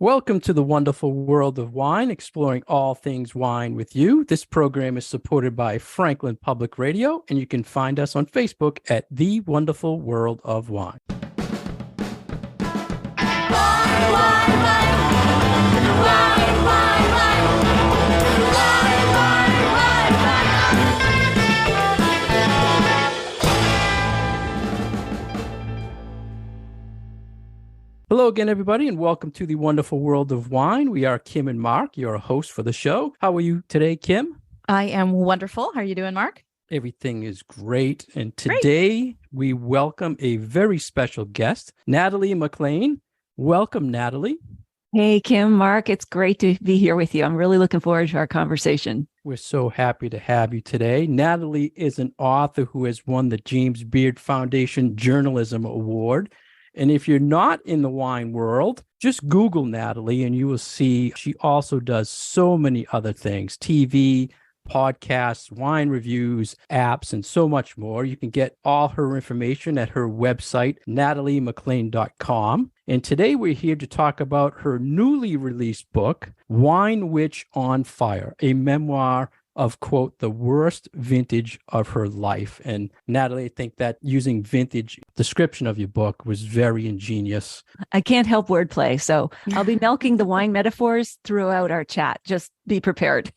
Welcome to the wonderful world of wine, exploring all things wine with you. This program is supported by Franklin Public Radio, and you can find us on Facebook at The Wonderful World of Wine. Hello again, everybody, and welcome to the wonderful world of wine. We are Kim and Mark, your hosts for the show. How are you today, Kim? I am wonderful. How are you doing, Mark? Everything is great. And today we welcome a very special guest, Natalie MacLean. Welcome, Natalie. Hey, Kim, Mark. It's great to be here with you. I'm really looking forward to our conversation. We're so happy to have you today. Natalie is an author who has won the James Beard Foundation Journalism Award. And if you're not in the wine world, just Google Natalie and you will see she also does so many other things, TV, podcasts, wine reviews, apps, and so much more. You can get all her information at her website, nataliemaclean.com. And today we're here to talk about her newly released book, Wine Witch on Fire, a memoir of, quote, the worst vintage of her life. And Natalie, I think that using vintage description of your book was very ingenious. I can't help wordplay, so I'll be milking the wine metaphors throughout our chat. Just be prepared.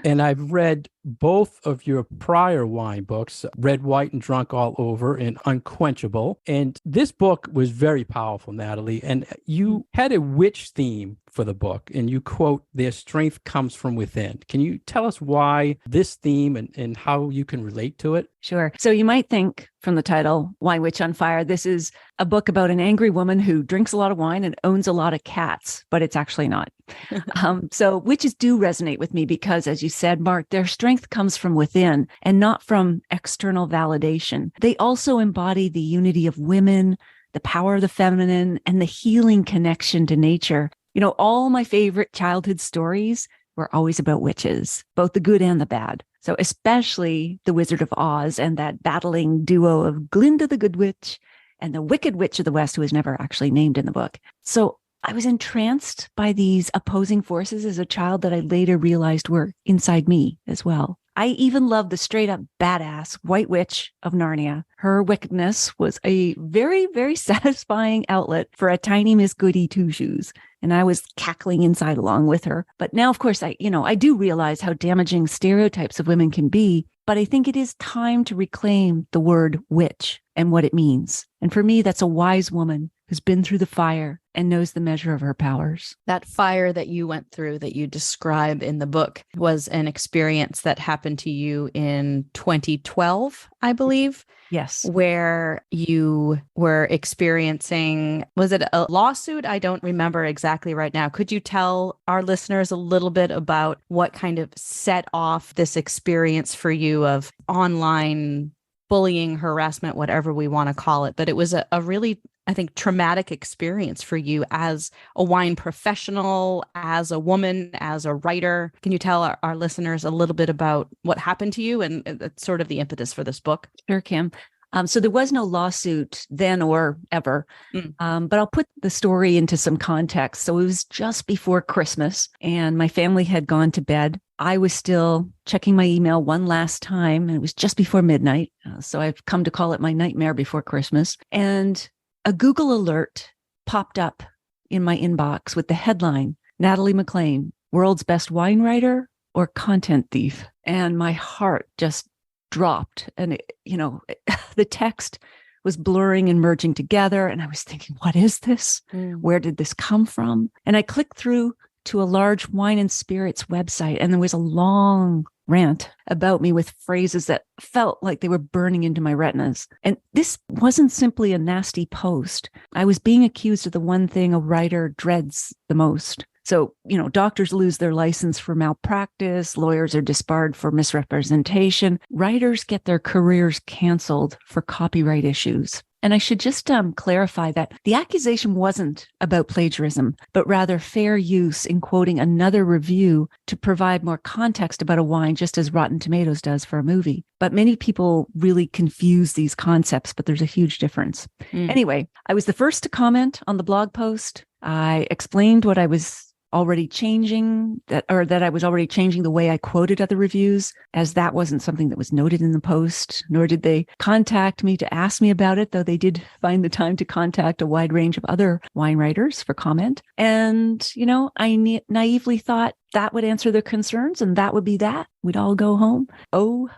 And I've read both of your prior wine books, Red, White, and Drunk All Over and Unquenchable. And this book was very powerful, Natalie. And you had a witch theme for the book. And you quote, "Their strength comes from within." Can you tell us why this theme and how you can relate to it? Sure. So you might think from the title, Wine Witch on Fire, this is a book about an angry woman who drinks a lot of wine and owns a lot of cats, but it's actually not. So witches do resonate with me because, as you said, Mark, their strength comes from within and not from external validation. They also embody the unity of women, the power of the feminine, and the healing connection to nature. You know, all my favorite childhood stories were always about witches, both the good and the bad. So especially The Wizard of Oz and that battling duo of Glinda the Good Witch and the Wicked Witch of the West, who was never actually named in the book. So I was entranced by these opposing forces as a child that I later realized were inside me as well. I even loved the straight up badass White Witch of Narnia. Her wickedness was a very, very satisfying outlet for a tiny Miss Goody Two-Shoes. And I was cackling inside along with her. But now, of course, I do realize how damaging stereotypes of women can be. But I think it is time to reclaim the word witch and what it means. And for me, that's a wise woman who's been through the fire and knows the measure of her powers. That fire that you went through that you describe in the book was an experience that happened to you in 2012, I believe. Yes. Where you were experiencing, was it a lawsuit? I don't remember exactly right now. Could you tell our listeners a little bit about what kind of set off this experience for you of online bullying, harassment, whatever we want to call it? But it was a really, I think, traumatic experience for you as a wine professional, as a woman, as a writer. Can you tell our listeners a little bit about what happened to you and sort of the impetus for this book? Sure, Kim. So there was no lawsuit then or ever, but I'll put the story into some context. So it was just before Christmas and my family had gone to bed. I was still checking my email one last time and it was just before midnight. So I've come to call it my nightmare before Christmas. And a Google alert popped up in my inbox with the headline, Natalie MacLean, world's best wine writer or content thief. And my heart just dropped. And, the text was blurring and merging together. And I was thinking, what is this? Where did this come from? And I clicked through to a large wine and spirits website. And there was a long rant about me with phrases that felt like they were burning into my retinas. And this wasn't simply a nasty post. I was being accused of the one thing a writer dreads the most. So, doctors lose their license for malpractice, lawyers are disbarred for misrepresentation, writers get their careers canceled for copyright issues. And I should just clarify that the accusation wasn't about plagiarism, but rather fair use in quoting another review to provide more context about a wine, just as Rotten Tomatoes does for a movie. But many people really confuse these concepts, but there's a huge difference. Anyway, I was the first to comment on the blog post. I explained what I was already changing, that I was already changing the way I quoted other reviews, as that wasn't something that was noted in the post, nor did they contact me to ask me about it, though they did find the time to contact a wide range of other wine writers for comment. And, I naively thought that would answer their concerns and that would be that. We'd all go home. Oh,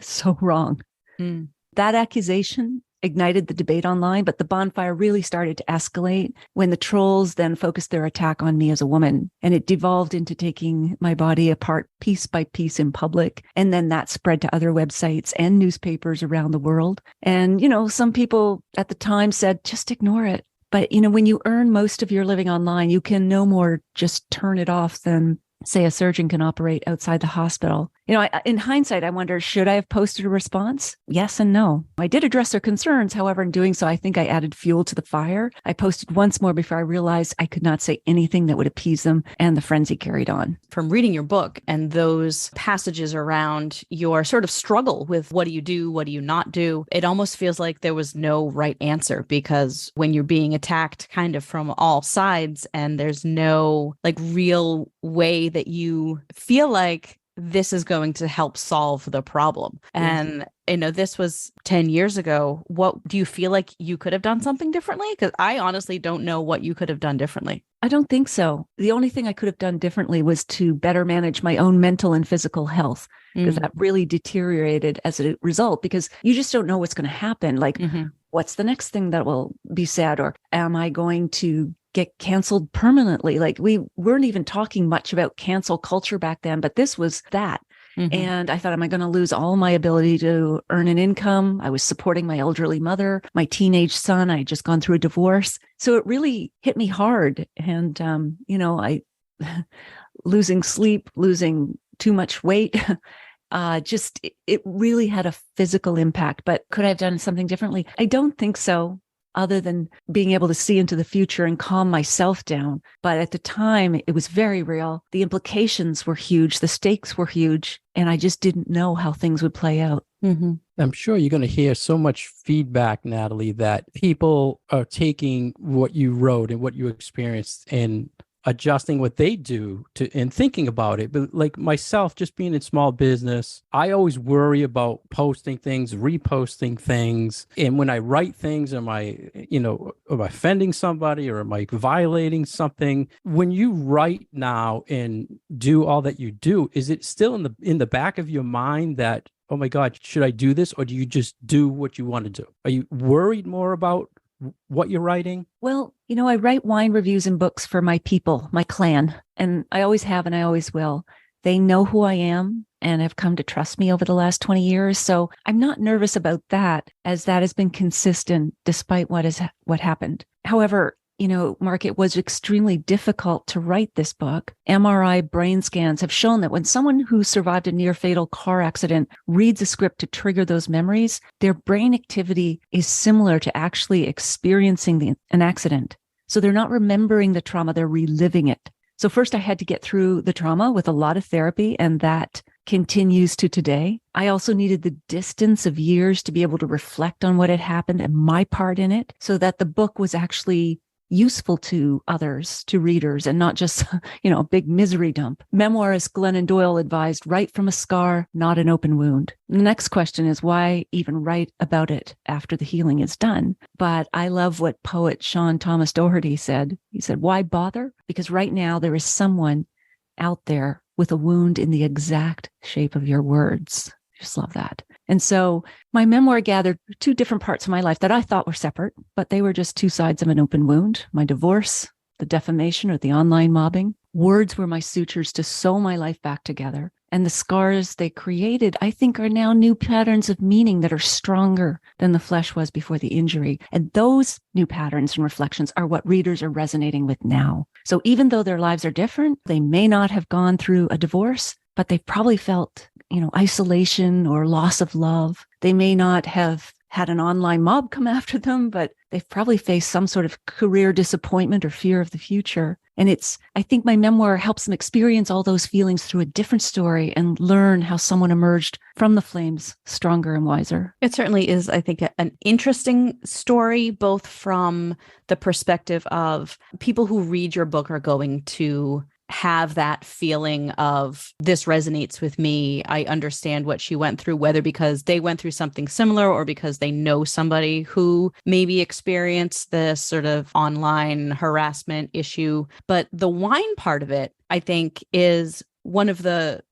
so wrong. Mm. That accusation ignited the debate online, but the bonfire really started to escalate when the trolls then focused their attack on me as a woman. And it devolved into taking my body apart piece by piece in public. And then that spread to other websites and newspapers around the world. And, some people at the time said, just ignore it. But, when you earn most of your living online, you can no more just turn it off than, say, a surgeon can operate outside the hospital. In hindsight, I wonder, should I have posted a response? Yes and no. I did address their concerns. However, in doing so, I think I added fuel to the fire. I posted once more before I realized I could not say anything that would appease them, and the frenzy carried on. From reading your book and those passages around your sort of struggle with what do you do, what do you not do, it almost feels like there was no right answer, because when you're being attacked kind of from all sides and there's no real way that you feel like this is going to help solve the problem. And, this was 10 years ago. What do you feel like you could have done something differently? Because I honestly don't know what you could have done differently. I don't think so. The only thing I could have done differently was to better manage my own mental and physical health, because that really deteriorated as a result, because you just don't know what's going to happen. What's the next thing that will be said? Or am I going to get canceled permanently? We weren't even talking much about cancel culture back then, but this was that. And I thought, am I going to lose all my ability to earn an income? I was supporting my elderly mother, my teenage son. I had just gone through a divorce. So it really hit me hard. And, I losing sleep, losing too much weight, it really had a physical impact. But could I have done something differently? I don't think so, other than being able to see into the future and calm myself down. But at the time, it was very real. The implications were huge. The stakes were huge. And I just didn't know how things would play out. I'm sure you're going to hear so much feedback, Natalie, that people are taking what you wrote and what you experienced and adjusting what they do to and thinking about it. But like myself, just being in small business, I always worry about posting things, reposting things. And when I write things, am I offending somebody, or am I violating something? When you write now and do all that you do, is it still in the back of your mind that, oh my God, should I do this? Or do you just do what you want to do? Are you worried more about what you're writing? Well, I write wine reviews and books for my people, my clan, and I always have and I always will. They know who I am and have come to trust me over the last 20 years. So I'm not nervous about that, as that has been consistent despite what happened. However, Mark, it was extremely difficult to write this book. MRI brain scans have shown that when someone who survived a near fatal car accident reads a script to trigger those memories, their brain activity is similar to actually experiencing an accident. So they're not remembering the trauma, they're reliving it. So first I had to get through the trauma with a lot of therapy, and that continues to today. I also needed the distance of years to be able to reflect on what had happened and my part in it, so that the book was actually useful to others, to readers, and not just, a big misery dump. Memoirist Glennon Doyle advised, write from a scar, not an open wound. The next question is, why even write about it after the healing is done? But I love what poet Sean Thomas Doherty said. He said, why bother? Because right now there is someone out there with a wound in the exact shape of your words. Just love that. And so my memoir gathered two different parts of my life that I thought were separate, but they were just two sides of an open wound. My divorce, the defamation, or the online mobbing. Words were my sutures to sew my life back together. And the scars they created, I think, are now new patterns of meaning that are stronger than the flesh was before the injury. And those new patterns and reflections are what readers are resonating with now. So even though their lives are different, they may not have gone through a divorce, but they've probably felt isolation or loss of love. They may not have had an online mob come after them, but they've probably faced some sort of career disappointment or fear of the future. And I think my memoir helps them experience all those feelings through a different story and learn how someone emerged from the flames stronger and wiser. It certainly is, I think, an interesting story, both from the perspective of people who read your book are going to have that feeling of this resonates with me. I understand what she went through, whether because they went through something similar or because they know somebody who maybe experienced this sort of online harassment issue. But the wine part of it, I think, is one of the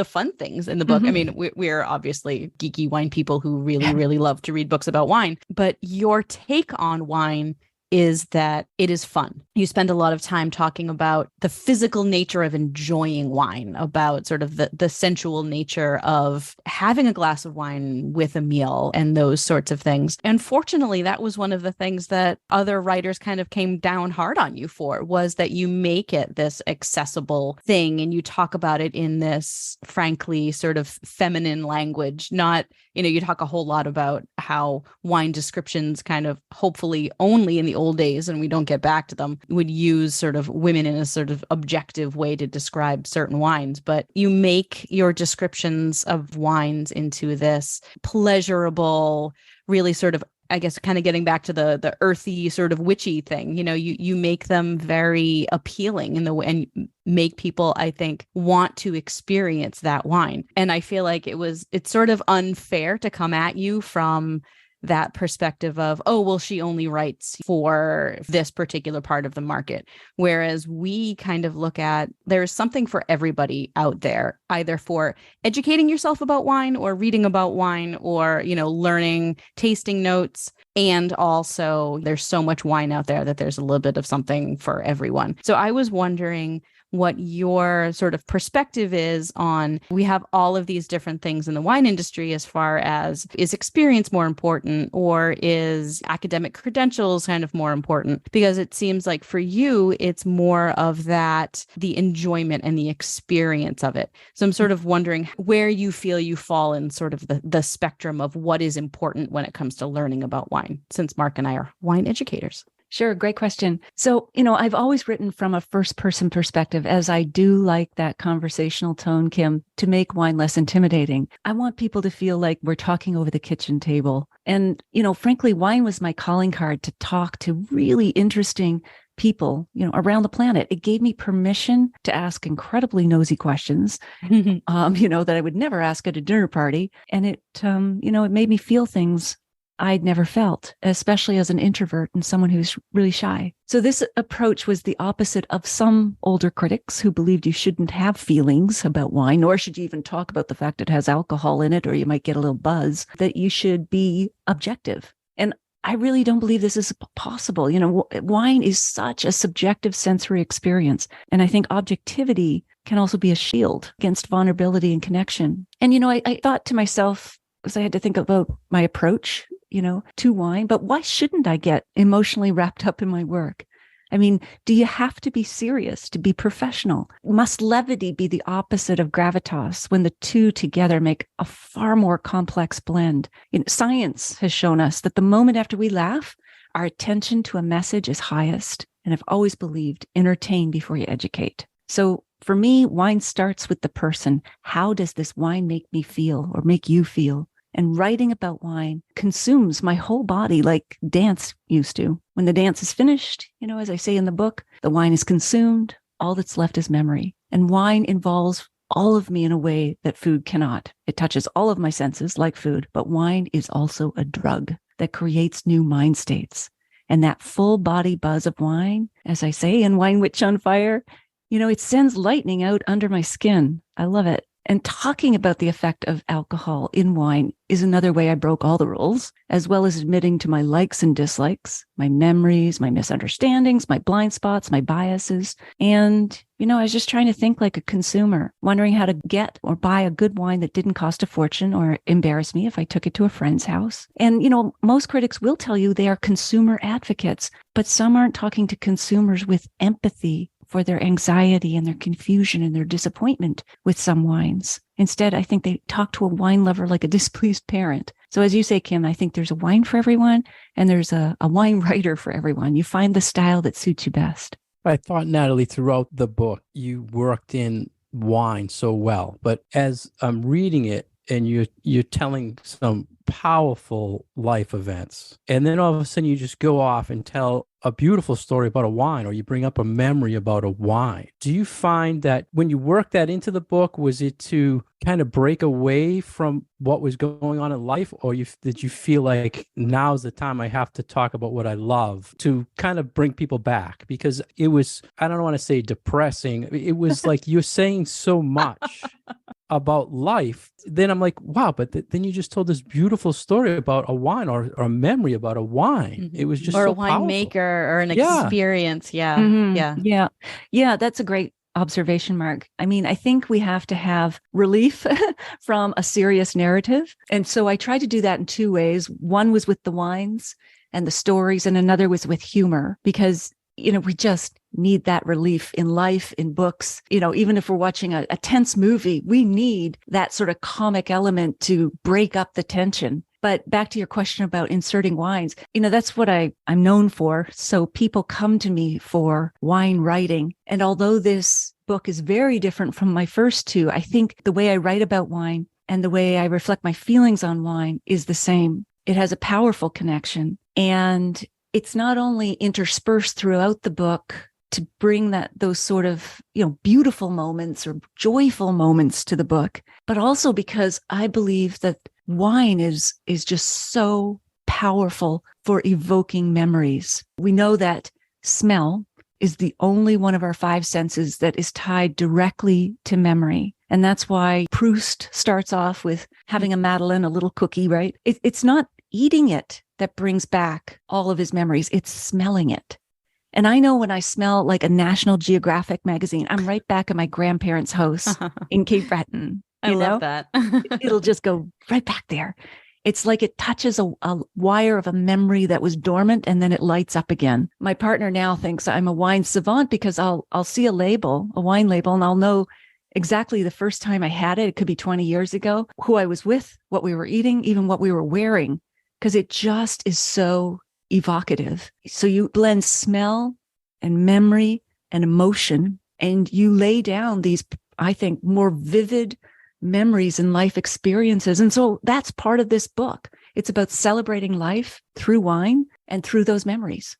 fun things in the book. I mean, we're obviously geeky wine people who really, really love to read books about wine, but your take on wine is that it is fun. You spend a lot of time talking about the physical nature of enjoying wine, about sort of the sensual nature of having a glass of wine with a meal and those sorts of things. And fortunately, that was one of the things that other writers kind of came down hard on you for, was that you make it this accessible thing and you talk about it in this, frankly, sort of feminine language. Not, you talk a whole lot about how wine descriptions kind of hopefully only in the old days, and we don't get back to them, would use sort of women in a sort of objective way to describe certain wines. But you make your descriptions of wines into this pleasurable, really sort of, I guess, kind of getting back to the earthy sort of witchy thing. You make them very appealing in the way and make people, I think, want to experience that wine. And I feel like it's sort of unfair to come at you from that perspective of, oh, well, she only writes for this particular part of the market. Whereas we kind of look at, there's something for everybody out there, either for educating yourself about wine or reading about wine or, learning tasting notes. And also there's so much wine out there that there's a little bit of something for everyone. So I was wondering what your sort of perspective is on, we have all of these different things in the wine industry as far as, is experience more important or is academic credentials kind of more important? Because it seems like for you, it's more of that, the enjoyment and the experience of it. So I'm sort of wondering where you feel you fall in sort of the spectrum of what is important when it comes to learning about wine, since Mark and I are wine educators. Sure. Great question. So, I've always written from a first person perspective, as I do like that conversational tone, Kim, to make wine less intimidating. I want people to feel like we're talking over the kitchen table. And, frankly, wine was my calling card to talk to really interesting people, around the planet. It gave me permission to ask incredibly nosy questions, that I would never ask at a dinner party. And it made me feel things I'd never felt, especially as an introvert and someone who's really shy. So this approach was the opposite of some older critics who believed you shouldn't have feelings about wine, nor should you even talk about the fact it has alcohol in it, or you might get a little buzz, that you should be objective. And I really don't believe this is possible. Wine is such a subjective sensory experience. And I think objectivity can also be a shield against vulnerability and connection. And, I thought to myself, as I had to think about my approach, to wine, but why shouldn't I get emotionally wrapped up in my work? I mean, do you have to be serious to be professional? Must levity be the opposite of gravitas when the two together make a far more complex blend? Science has shown us that the moment after we laugh, our attention to a message is highest. And I've always believed, entertain before you educate. So for me, wine starts with the person. How does this wine make me feel or make you feel? And writing about wine consumes my whole body like dance used to. When the dance is finished, as I say in the book, the wine is consumed. All that's left is memory. And wine involves all of me in a way that food cannot. It touches all of my senses like food, but wine is also a drug that creates new mind states. And that full body buzz of wine, as I say in Wine Witch on Fire, it sends lightning out under my skin. I love it. And talking about the effect of alcohol in wine is another way I broke all the rules, as well as admitting to my likes and dislikes, my memories, my misunderstandings, my blind spots, my biases. And, I was just trying to think like a consumer, wondering how to get or buy a good wine that didn't cost a fortune or embarrass me if I took it to a friend's house. And, most critics will tell you they are consumer advocates, but some aren't talking to consumers with empathy for their anxiety and their confusion and their disappointment with some wines. Instead, I think they talk to a wine lover like a displeased parent. So as you say, Kim, I think there's a wine for everyone and there's a wine writer for everyone. You find the style that suits you best. I thought, Natalie, throughout the book, you worked in wine so well. But as I'm reading it, and you're telling some powerful life events, and then all of a sudden you just go off and tell a beautiful story about a wine, or you bring up a memory about a wine. Do you find that when you work that into the book, was it to kind of break away from what was going on in life, or did you feel like now's the time I have to talk about what I love to kind of bring people back? Because it was, I don't want to say depressing. It was like you're saying so much about life. Then I'm like, wow, but then you just told this beautiful story about a wine, or a memory about a wine. It was just or so a winemaker or an Yeah. experience. Yeah. Mhm. Yeah. Yeah. That's a great observation, Mark. I mean, I think we have to have relief from a serious narrative. And so I tried to do that in two ways. One was with the wines and the stories, and another was with humor, because we just need that relief in life, in books. Even if we're watching a tense movie, we need that sort of comic element to break up the tension. But back to your question about inserting wines, that's what I'm known for. So people come to me for wine writing. And although this book is very different from my first two, I think the way I write about wine and the way I reflect my feelings on wine is the same. It has a powerful connection. And it's not only interspersed throughout the book to bring those sort of, beautiful moments or joyful moments to the book, but also because I believe that wine is just so powerful for evoking memories. We know that smell is the only one of our five senses that is tied directly to memory. And that's why Proust starts off with having a Madeleine, a little cookie, right? It's not eating it that brings back all of his memories. It's smelling it. And I know when I smell like a National Geographic magazine, I'm right back at my grandparents' house in Cape Breton. I love that. It'll just go right back there. It's like it touches a wire of a memory that was dormant, and then it lights up again. My partner now thinks I'm a wine savant because I'll see a wine label, and I'll know exactly the first time I had it. It could be 20 years ago, who I was with, what we were eating, even what we were wearing, because it just is so evocative. So you blend smell and memory and emotion, and you lay down these, I think, more vivid memories and life experiences. And so that's part of this book. It's about celebrating life through wine and through those memories.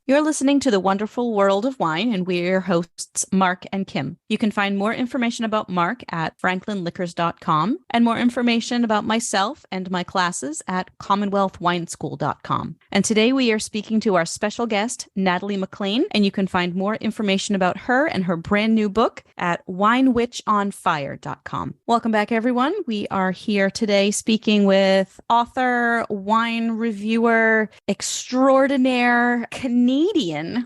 You're listening to The Wonderful World of Wine, and we're your hosts, Mark and Kim. You can find more information about Mark at franklinliquors.com and more information about myself and my classes at commonwealthwineschool.com. And today we are speaking to our special guest, Natalie MacLean, and you can find more information about her and her brand new book at winewitchonfire.com. Welcome back, everyone. We are here today speaking with author, wine reviewer, extraordinaire, Canadian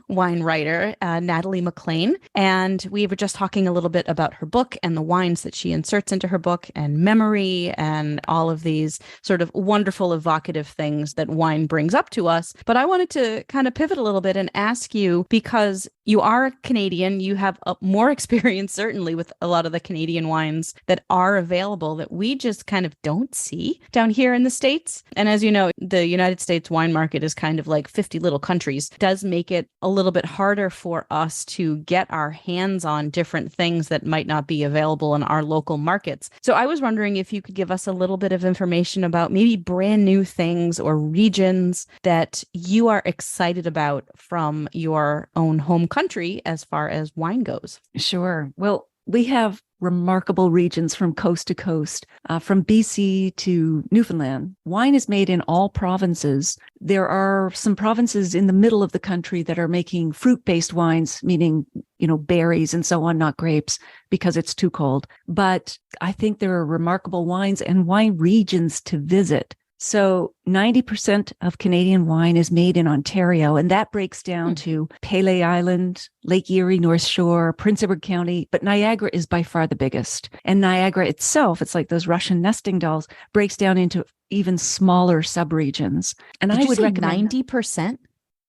wine writer, Natalie MacLean. And we were just talking a little bit about her book and the wines that she inserts into her book, and memory, and all of these sort of wonderful, evocative things that wine brings up to us. But I wanted to kind of pivot a little bit and ask you, because you are Canadian, you have more experience certainly with a lot of the Canadian wines that are available that we just kind of don't see down here in the States. And as you know, the United States wine market is kind of like 50 little countries. It does make it a little bit harder for us to get our hands on different things that might not be available in our local markets. So I was wondering if you could give us a little bit of information about maybe brand new things or regions that you are excited about from your own home country as far as wine goes. Sure. Well, we have remarkable regions from coast to coast, from BC to Newfoundland. Wine is made in all provinces. There are some provinces in the middle of the country that are making fruit-based wines, meaning, berries and so on, not grapes, because it's too cold. But I think there are remarkable wines and wine regions to visit. So 90% of Canadian wine is made in Ontario, and that breaks down to Pelee Island, Lake Erie, North Shore, Prince Edward County, but Niagara is by far the biggest. And Niagara itself, it's like those Russian nesting dolls, breaks down into even smaller subregions. And Did I you would say recommend 90%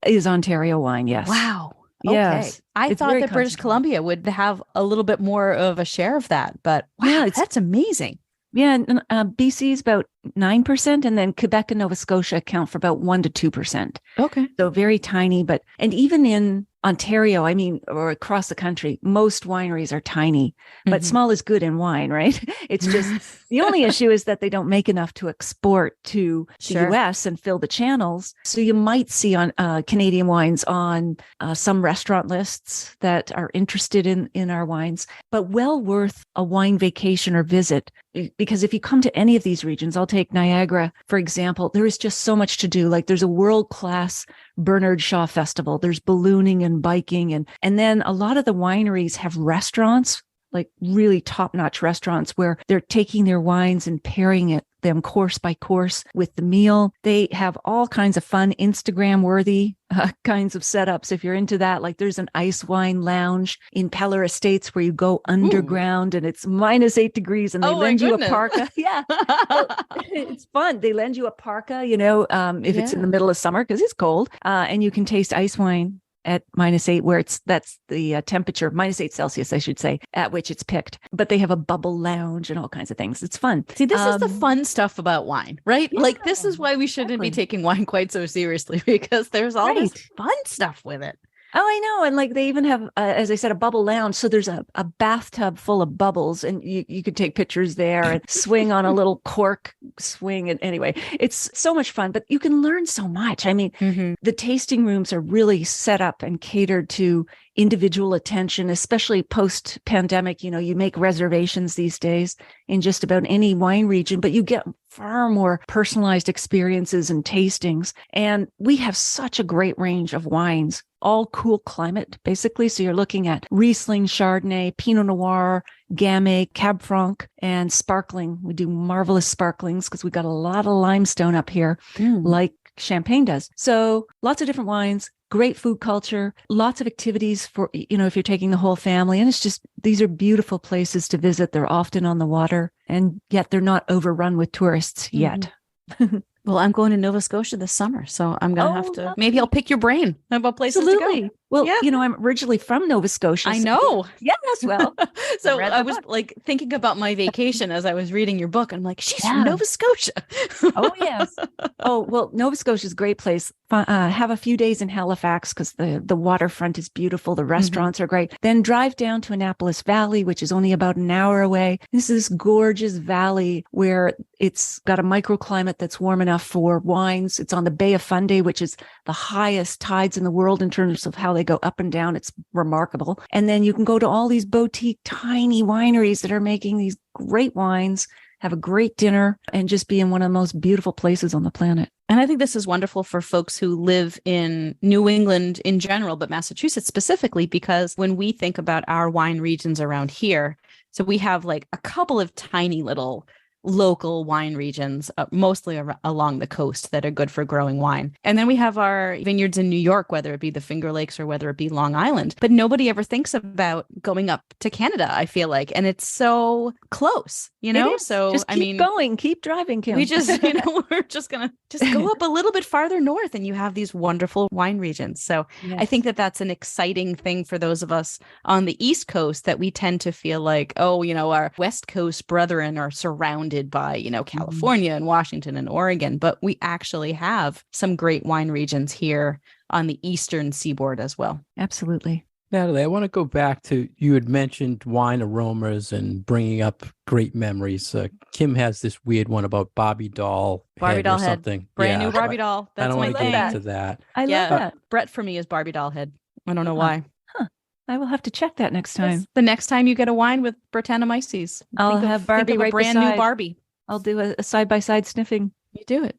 is Ontario wine, yes. Wow. Yes. Okay. I It's thought very that British concentrated. Columbia would have a little bit more of a share of that, but wow, Yeah, that's amazing. Yeah, and BC is about 9%, and then Quebec and Nova Scotia account for about 1% to 2%. Okay. So very tiny, and even in Ontario, I mean, or across the country, most wineries are tiny, but small is good in wine, right? It's just the only issue is that they don't make enough to export to the US and fill the channels. So you might see on Canadian wines on some restaurant lists that are interested in our wines, but well worth a wine vacation or visit. Because if you come to any of these regions, I'll take Niagara, for example, there is just so much to do. Like there's a world-class Bernard Shaw Festival. There's ballooning and biking. And then a lot of the wineries have restaurants, like really top-notch restaurants where they're taking their wines and pairing them course by course with the meal. They have all kinds of fun Instagram-worthy kinds of setups. If you're into that, like there's an ice wine lounge in Peller Estates where you go underground and it's -8 degrees and they lend you a parka. Yeah. So, it's fun. They lend you a parka, if it's in the middle of summer because it's cold, and you can taste ice wine at -8, where that's the temperature, -8 Celsius, I should say, at which it's picked. But they have a bubble lounge and all kinds of things. It's fun. See, this is the fun stuff about wine, right? Yeah, like this is why we shouldn't be taking wine quite so seriously, because there's all this fun stuff with it. Oh, I know. And like they even have, as I said, a bubble lounge. So there's a bathtub full of bubbles and you could take pictures there and swing on a little cork swing. And anyway, it's so much fun, but you can learn so much. I mean, the tasting rooms are really set up and catered to individual attention, especially post-pandemic. You make reservations these days in just about any wine region, but you get far more personalized experiences and tastings. And we have such a great range of wines, all cool climate, basically. So you're looking at Riesling, Chardonnay, Pinot Noir, Gamay, Cab Franc, and sparkling. We do marvelous sparklings because we got a lot of limestone up here, like Champagne does. So lots of different wines, great food culture, lots of activities for, if you're taking the whole family. And it's just, these are beautiful places to visit. They're often on the water, and yet they're not overrun with tourists yet. Well, I'm going to Nova Scotia this summer, so I'm going to have to, maybe I'll pick your brain about places to go. Well, I'm originally from Nova Scotia. I know. Yes, well. So I was like thinking about my vacation as I was reading your book. I'm like, she's from Nova Scotia. Oh, yes. Oh, well, Nova Scotia is a great place. Have a few days in Halifax because the waterfront is beautiful. The restaurants are great. Then drive down to Annapolis Valley, which is only about an hour away. This is gorgeous valley where it's got a microclimate that's warm enough for wines. It's on the Bay of Fundy, which is the highest tides in the world in terms of how they go up and down. It's remarkable. And then you can go to all these boutique, tiny wineries that are making these great wines, have a great dinner, and just be in one of the most beautiful places on the planet. And I think this is wonderful for folks who live in New England in general, but Massachusetts specifically, because when we think about our wine regions around here, so we have like a couple of tiny little local wine regions, mostly along the coast, that are good for growing wine. And then we have our vineyards in New York, whether it be the Finger Lakes or whether it be Long Island. But nobody ever thinks about going up to Canada, I feel like. And it's so close, So just keep driving, Kim. We just, we're just going to go up a little bit farther north and you have these wonderful wine regions. So I think that that's an exciting thing for those of us on the East Coast, that we tend to feel like, our West Coast brethren are surrounded by, California and Washington and Oregon, but we actually have some great wine regions here on the eastern seaboard as well. Absolutely. Natalie, I want to go back to, you had mentioned wine aromas and bringing up great memories. Kim has this weird one about Barbie doll head or something. Brand new Barbie doll. That's I don't my want to get into that. I love that. Brett for me is Barbie doll head. I don't know why. I will have to check that next time. The next time you get a wine with Brettanomyces, I'll have Barbie right brand new Barbie. I'll do a side-by-side sniffing. You do it.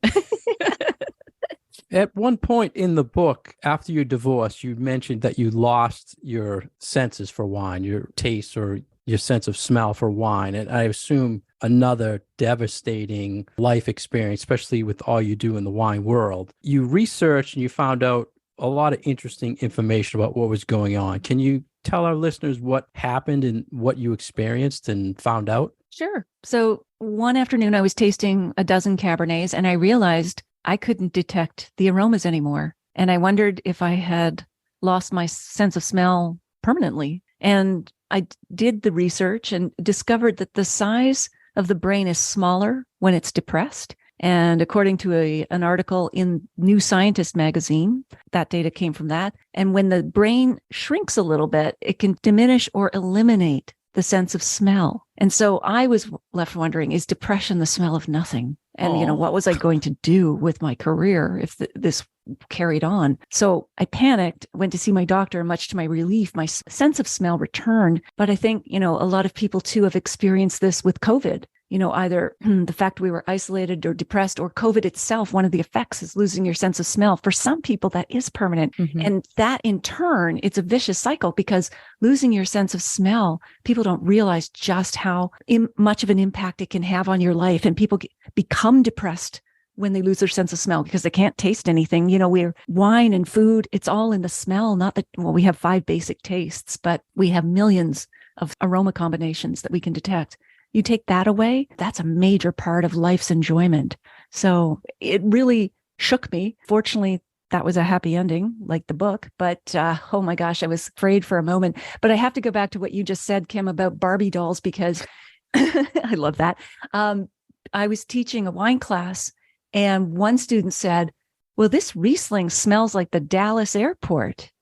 At one point in the book, after your divorce, you mentioned that you lost your senses for wine, your taste or your sense of smell for wine. And I assume another devastating life experience, especially with all you do in the wine world. You researched and you found out a lot of interesting information about what was going on. Can you tell our listeners what happened and what you experienced and found out? Sure. So one afternoon I was tasting a dozen Cabernets and I realized I couldn't detect the aromas anymore. And I wondered if I had lost my sense of smell permanently. And I did the research and discovered that the size of the brain is smaller when it's depressed. And according to an article in New Scientist magazine, that data came from that. And when the brain shrinks a little bit, it can diminish or eliminate the sense of smell. And so I was left wondering, is depression the smell of nothing? And, what was I going to do with my career if this carried on? So I panicked, went to see my doctor, and much to my relief, my sense of smell returned. But I think, a lot of people too have experienced this with COVID. Either the fact we were isolated or depressed, or COVID itself, one of the effects is losing your sense of smell. For some people, that is permanent. Mm-hmm. And that in turn, it's a vicious cycle, because losing your sense of smell, people don't realize just how much of an impact it can have on your life. And people become depressed when they lose their sense of smell because they can't taste anything. We're wine and food, it's all in the smell. Not that, we have 5 basic tastes, but we have millions of aroma combinations that we can detect. You take that away, that's a major part of life's enjoyment. So it really shook me. Fortunately, that was a happy ending, like the book. But oh my gosh, I was afraid for a moment. But I have to go back to what you just said, Kim, about Barbie dolls, because I love that. I was teaching a wine class, and one student said, well, this Riesling smells like the Dallas airport.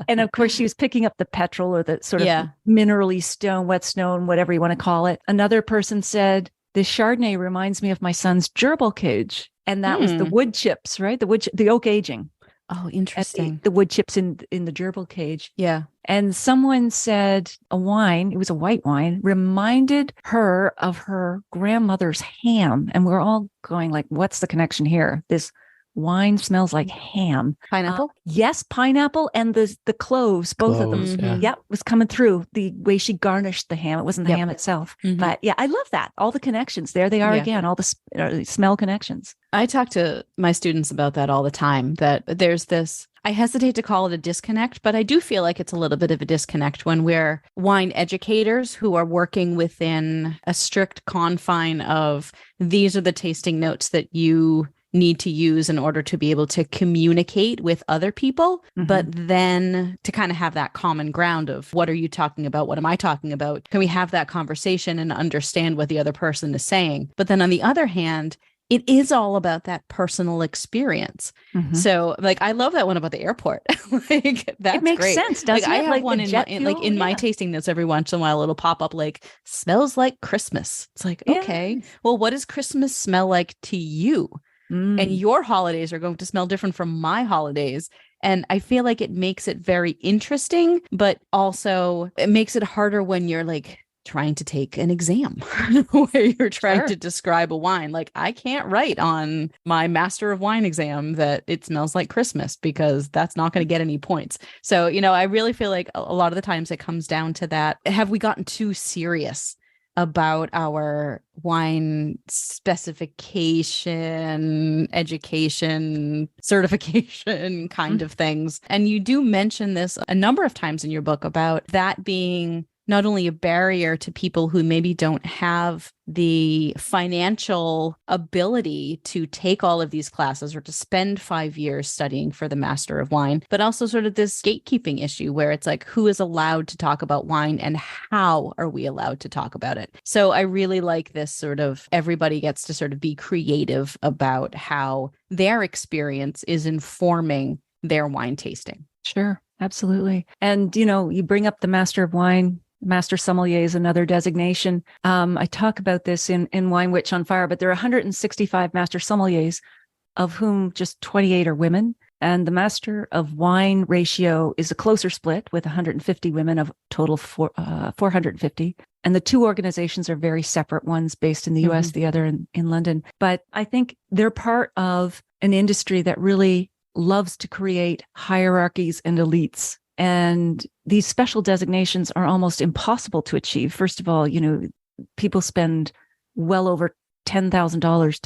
And of course, she was picking up the petrol, or the sort of minerally stone, wet stone, whatever you want to call it. Another person said, this Chardonnay reminds me of my son's gerbil cage. And that was the wood chips, right? The oak aging. Oh, interesting. The wood chips in the gerbil cage. Yeah. And someone said a wine, it was a white wine, reminded her of her grandmother's ham. And we're all going like, what's the connection here? This wine smells like ham. Pineapple? Yes, pineapple and the cloves, both of them. Yeah. Yep, was coming through the way she garnished the ham. It wasn't the ham itself. Mm-hmm. But yeah, I love that. All the connections. There they are again, all the smell connections. I talk to my students about that all the time, that there's this, I hesitate to call it a disconnect, but I do feel like it's a little bit of a disconnect when we're wine educators who are working within a strict confine of these are the tasting notes that you need to use in order to be able to communicate with other people, but then to kind of have that common ground of what are you talking about? What am I talking about? Can we have that conversation and understand what the other person is saying? But then on the other hand, it is all about that personal experience. So like, I love that one about the airport. Like that's it makes great. sense, doesn't like, it? I have one in my tasting notes every once in a while, it'll pop up like smells like Christmas. It's like, okay, well, what does Christmas smell like to you? And your holidays are going to smell different from my holidays. And I feel like it makes it very interesting, but also it makes it harder when you're like trying to take an exam where you're trying to describe a wine. Like I can't write on my Master of Wine exam that it smells like Christmas because that's not going to get any points. So, I really feel like a lot of the times it comes down to that. Have we gotten too serious about our wine specification, education, certification kind of things? And you do mention this a number of times in your book about that being not only a barrier to people who maybe don't have the financial ability to take all of these classes or to spend 5 years studying for the Master of Wine, but also sort of this gatekeeping issue where it's like, who is allowed to talk about wine and how are we allowed to talk about it? So I really like this sort of everybody gets to sort of be creative about how their experience is informing their wine tasting. Sure, absolutely. And, you bring up the Master of Wine. Master Sommelier is another designation. I talk about this in Wine Witch on Fire, but there are 165 Master Sommeliers, of whom just 28 are women. And the Master of Wine ratio is a closer split with 150 women of total 450. And the two organizations are very separate, one's based in the US, the other in London. But I think they're part of an industry that really loves to create hierarchies and elites. And these special designations are almost impossible to achieve. First of all, people spend well over $10,000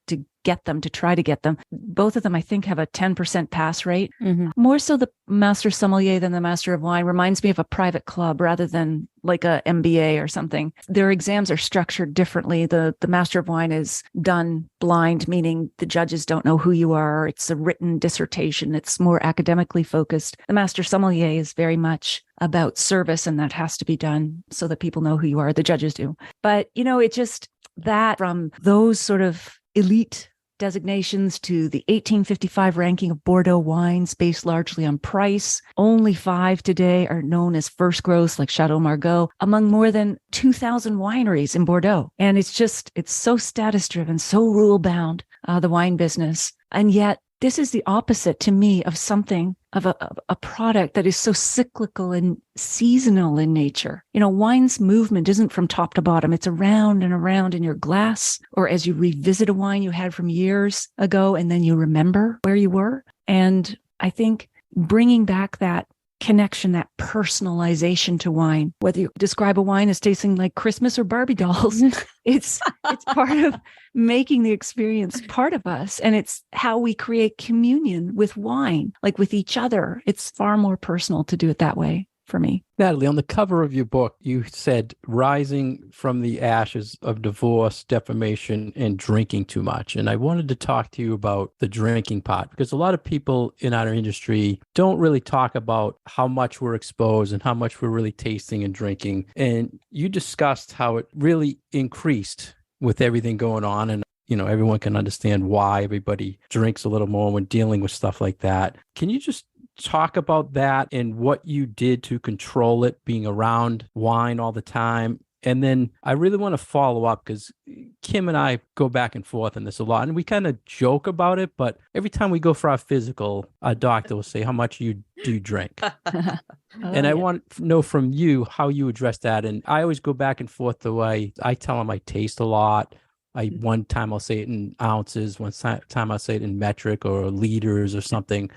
to get them, to try to get them. Both of them, I think, have a 10% pass rate. More so the Master Sommelier than the Master of Wine reminds me of a private club rather than like a MBA or something. Their exams are structured differently. The Master of Wine is done blind, meaning the judges don't know who you are. It's a written dissertation. It's more academically focused. The Master Sommelier is very much about service, and that has to be done so that people know who you are. The judges do. But, it just that from those sort of elite designations to the 1855 ranking of Bordeaux wines based largely on price. Only 5 today are known as first growths, like Chateau Margaux, among more than 2,000 wineries in Bordeaux. And it's so status driven, so rule bound, the wine business. And yet this is the opposite to me of something of a product that is so cyclical and seasonal in nature. Wine's movement isn't from top to bottom. It's around and around in your glass, or as you revisit a wine you had from years ago, and then you remember where you were. And I think bringing back that connection, that personalization to wine, whether you describe a wine as tasting like Christmas or Barbie dolls, it's part of making the experience part of us. And it's how we create communion with wine, like with each other. It's far more personal to do it that way for me. Natalie, on the cover of your book, you said rising from the ashes of divorce, defamation, and drinking too much. And I wanted to talk to you about the drinking part, because a lot of people in our industry don't really talk about how much we're exposed and how much we're really tasting and drinking. And you discussed how it really increased with everything going on. And everyone can understand why everybody drinks a little more when dealing with stuff like that. Can you just talk about that and what you did to control it, being around wine all the time? And then I really want to follow up, because Kim and I go back and forth on this a lot, and we kind of joke about it, but every time we go for our physical, our doctor will say, how much do you drink? And I want to know from you how you address that. And I always go back and forth the way I tell them I taste a lot. One time I'll say it in ounces, one time I'll say it in metric or liters or something.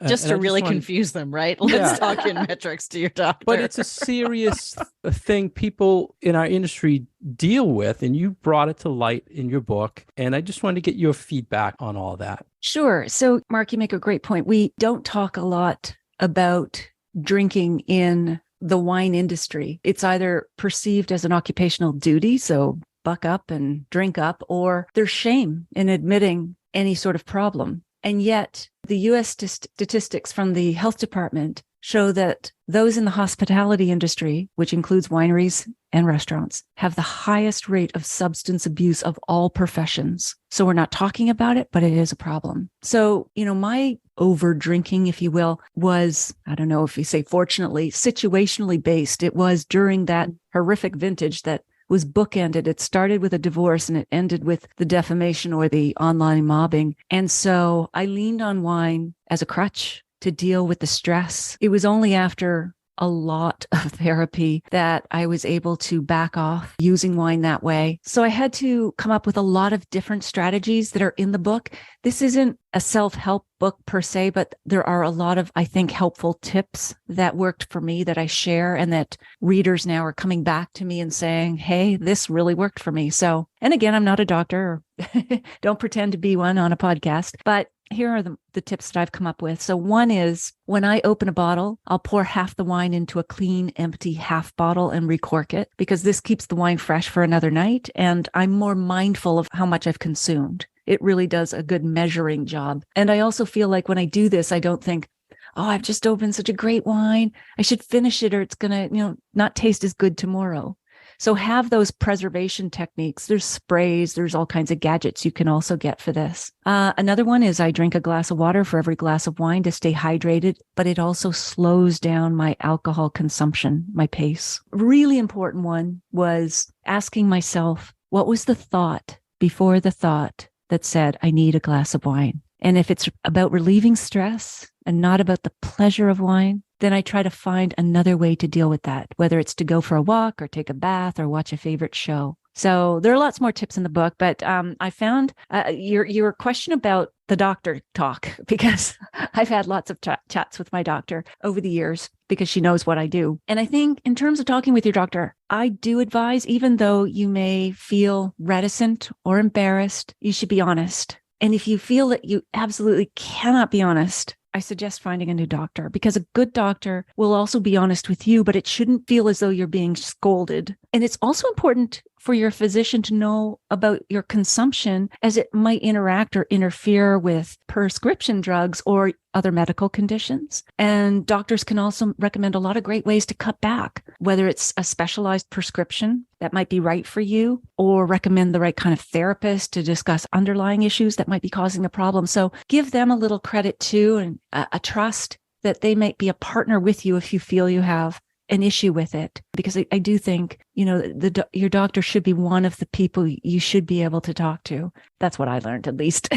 Just to really confuse them, right? Let's talk in metrics to your doctor. But it's a serious thing people in our industry deal with, and you brought it to light in your book. And I just wanted to get your feedback on all that. Sure. So, Mark, you make a great point. We don't talk a lot about drinking in the wine industry. It's either perceived as an occupational duty, so buck up and drink up, or there's shame in admitting any sort of problem. And yet the U.S. statistics from the health department show that those in the hospitality industry, which includes wineries and restaurants, have the highest rate of substance abuse of all professions. So we're not talking about it, but it is a problem. So, my over drinking, if you will, was, I don't know if you say fortunately, situationally based. It was during that horrific vintage that was bookended. It started with a divorce and it ended with the defamation or the online mobbing. And so I leaned on wine as a crutch to deal with the stress. It was only after a lot of therapy that I was able to back off using wine that way. So I had to come up with a lot of different strategies that are in the book. This isn't a self-help book per se, but there are a lot of, I think, helpful tips that worked for me that I share, and that readers now are coming back to me and saying, hey, this really worked for me. So, and again, I'm not a doctor, or don't pretend to be one on a podcast, but here are the tips that I've come up with. So one is, when I open a bottle, I'll pour half the wine into a clean, empty half bottle and recork it, because this keeps the wine fresh for another night. And I'm more mindful of how much I've consumed. It really does a good measuring job. And I also feel like when I do this, I don't think, oh, I've just opened such a great wine, I should finish it, or it's going to, not taste as good tomorrow. So have those preservation techniques. There's sprays, there's all kinds of gadgets you can also get for this. Another one is I drink a glass of water for every glass of wine to stay hydrated, but it also slows down my alcohol consumption, my pace. Really important one was asking myself, what was the thought before the thought that said, I need a glass of wine? And if it's about relieving stress and not about the pleasure of wine, then I try to find another way to deal with that, whether it's to go for a walk or take a bath or watch a favorite show. So there are lots more tips in the book, but I found your question about the doctor talk, because I've had lots of chats with my doctor over the years, because she knows what I do. And I think in terms of talking with your doctor, I do advise, even though you may feel reticent or embarrassed, you should be honest. And if you feel that you absolutely cannot be honest, I suggest finding a new doctor, because a good doctor will also be honest with you, but it shouldn't feel as though you're being scolded. And it's also important for your physician to know about your consumption, as it might interact or interfere with prescription drugs or other medical conditions. And doctors can also recommend a lot of great ways to cut back, whether it's a specialized prescription that might be right for you, or recommend the right kind of therapist to discuss underlying issues that might be causing the problem. So give them a little credit too, and a trust that they might be a partner with you if you feel you have an issue with it. Because I do think, your doctor should be one of the people you should be able to talk to. That's what I learned, at least.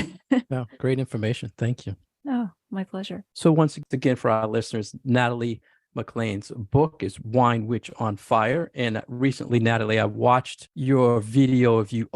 No, great information. Thank you. Oh, my pleasure. So once again, for our listeners, Natalie MacLean's book is Wine Witch on Fire. And recently, Natalie, I watched your video of you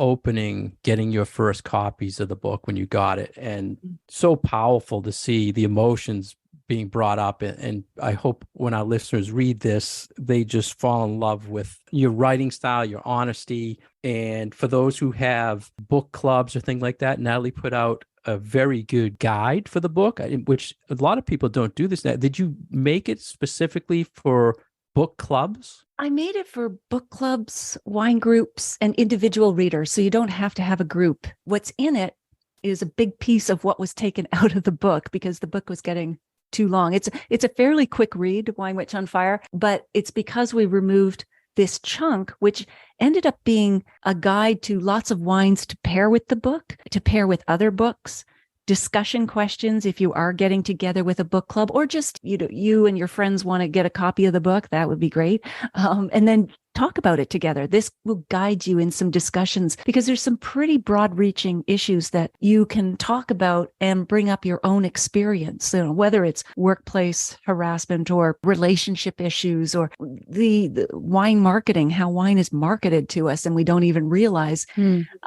getting your first copies of the book when you got it. And so powerful to see the emotions being brought up. And I hope when our listeners read this, they just fall in love with your writing style, your honesty. And for those who have book clubs or things like that, Natalie put out a very good guide for the book, which a lot of people don't do this now. Did you make it specifically for book clubs? I made it for book clubs, wine groups, and individual readers. So you don't have to have a group. What's in it is a big piece of what was taken out of the book, because the book was getting too long. It's a fairly quick read, Wine Witch on Fire, but it's because we removed this chunk, which ended up being a guide to lots of wines to pair with the book, to pair with other books, discussion questions if you are getting together with a book club, or just, you and your friends want to get a copy of the book, that would be great. And then talk about it together. This will guide you in some discussions, because there's some pretty broad-reaching issues that you can talk about and bring up your own experience, whether it's workplace harassment or relationship issues, or the wine marketing, how wine is marketed to us and we don't even realize.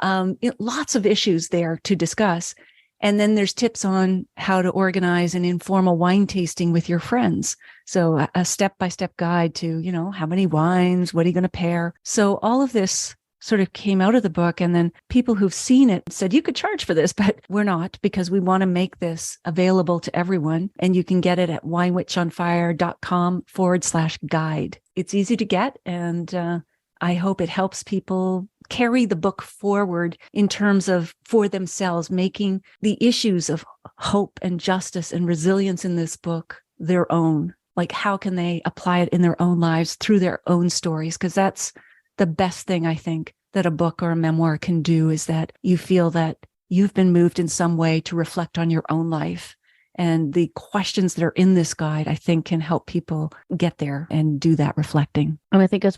Lots of issues there to discuss. And then there's tips on how to organize an informal wine tasting with your friends. So a step-by-step guide to, how many wines, what are you going to pair? So all of this sort of came out of the book. And then people who've seen it said, you could charge for this, but we're not, because we want to make this available to everyone. And you can get it at winewitchonfire.com/guide. It's easy to get. And I hope it helps people carry the book forward in terms of, for themselves, making the issues of hope and justice and resilience in this book their own. Like, how can they apply it in their own lives through their own stories? Because that's the best thing, I think, that a book or a memoir can do, is that you feel that you've been moved in some way to reflect on your own life. And the questions that are in this guide, I think, can help people get there and do that reflecting. And I think it's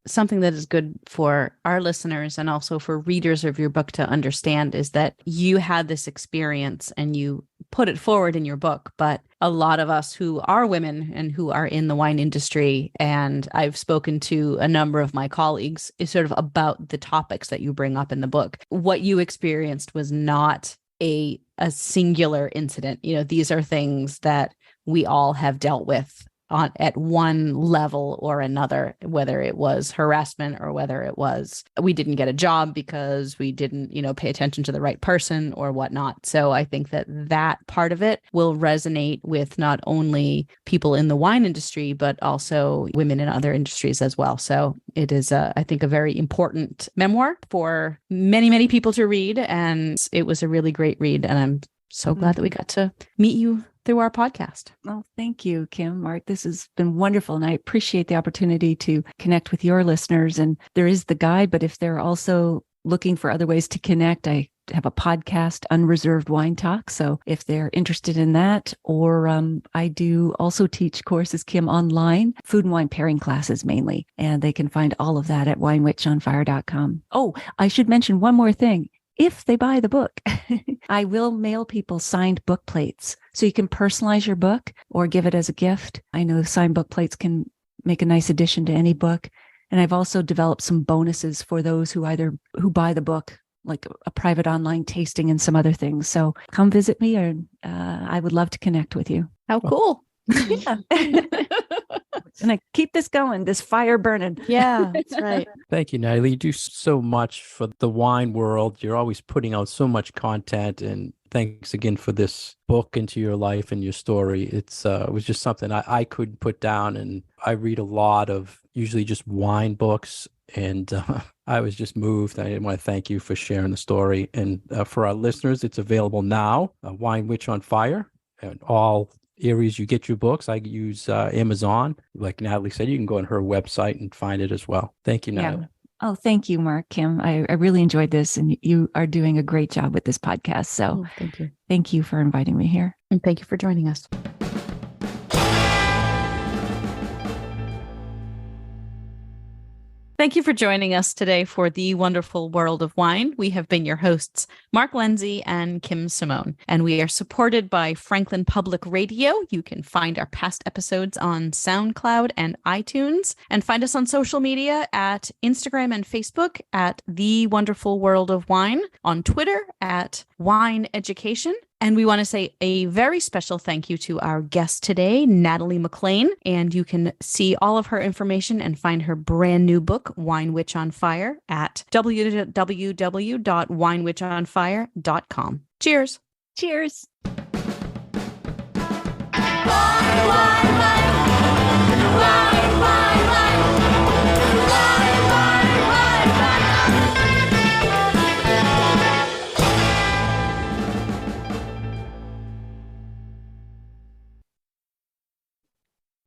something that is good for our listeners and also for readers of your book to understand, is that you had this experience and you put it forward in your book. But a lot of us who are women and who are in the wine industry, and I've spoken to a number of my colleagues, is sort of about the topics that you bring up in the book. What you experienced was not a singular incident. These are things that we all have dealt with at one level or another, whether it was harassment or whether it was we didn't get a job because we didn't, pay attention to the right person or whatnot. So I think that part of it will resonate with not only people in the wine industry, but also women in other industries as well. So it is, I think, a very important memoir for many, many people to read. And it was a really great read. And I'm so glad that we got to meet you through our podcast. Well, thank you, Kim, Mark. This has been wonderful. And I appreciate the opportunity to connect with your listeners. And there is the guide, but if they're also looking for other ways to connect, I have a podcast, Unreserved Wine Talk. So if they're interested in that, or I do also teach courses, Kim, online, food and wine pairing classes mainly. And they can find all of that at winewitchonfire.com. Oh, I should mention one more thing. If they buy the book, I will mail people signed book plates. So you can personalize your book or give it as a gift. I know signed book plates can make a nice addition to any book. And I've also developed some bonuses for those who buy the book, like a private online tasting and some other things. So come visit me, or I would love to connect with you. How cool. Yeah. And I keep this going, this fire burning. Yeah, that's right. Thank you, Natalie. You do so much for the wine world. You're always putting out so much content, and thanks again for this book into your life and your story. It was just something I couldn't put down, and I read a lot of usually just wine books, And I was just moved. I want to thank you for sharing the story. And for our listeners, it's available now, Wine Witch on Fire, and all areas you get your books. I use Amazon. Like Natalie said, you can go on her website and find it as well. Thank you, Natalie. Yeah. Oh, thank you, Mark, Kim. I really enjoyed this, and you are doing a great job with this podcast. So thank you. Thank you for inviting me here. And thank you for joining us. Thank you for joining us today for The Wonderful World of Wine. We have been your hosts, Mark Lindsay and Kim Simone, and we are supported by Franklin Public Radio. You can find our past episodes on SoundCloud and iTunes, and find us on social media at Instagram and Facebook at The Wonderful World of Wine, on Twitter at Wine Education. And we want to say a very special thank you to our guest today, Natalie MacLean. And you can see all of her information and find her brand new book, Wine Witch on Fire, at www.winewitchonfire.com. Cheers. Cheers. Wine, wine, wine, wine.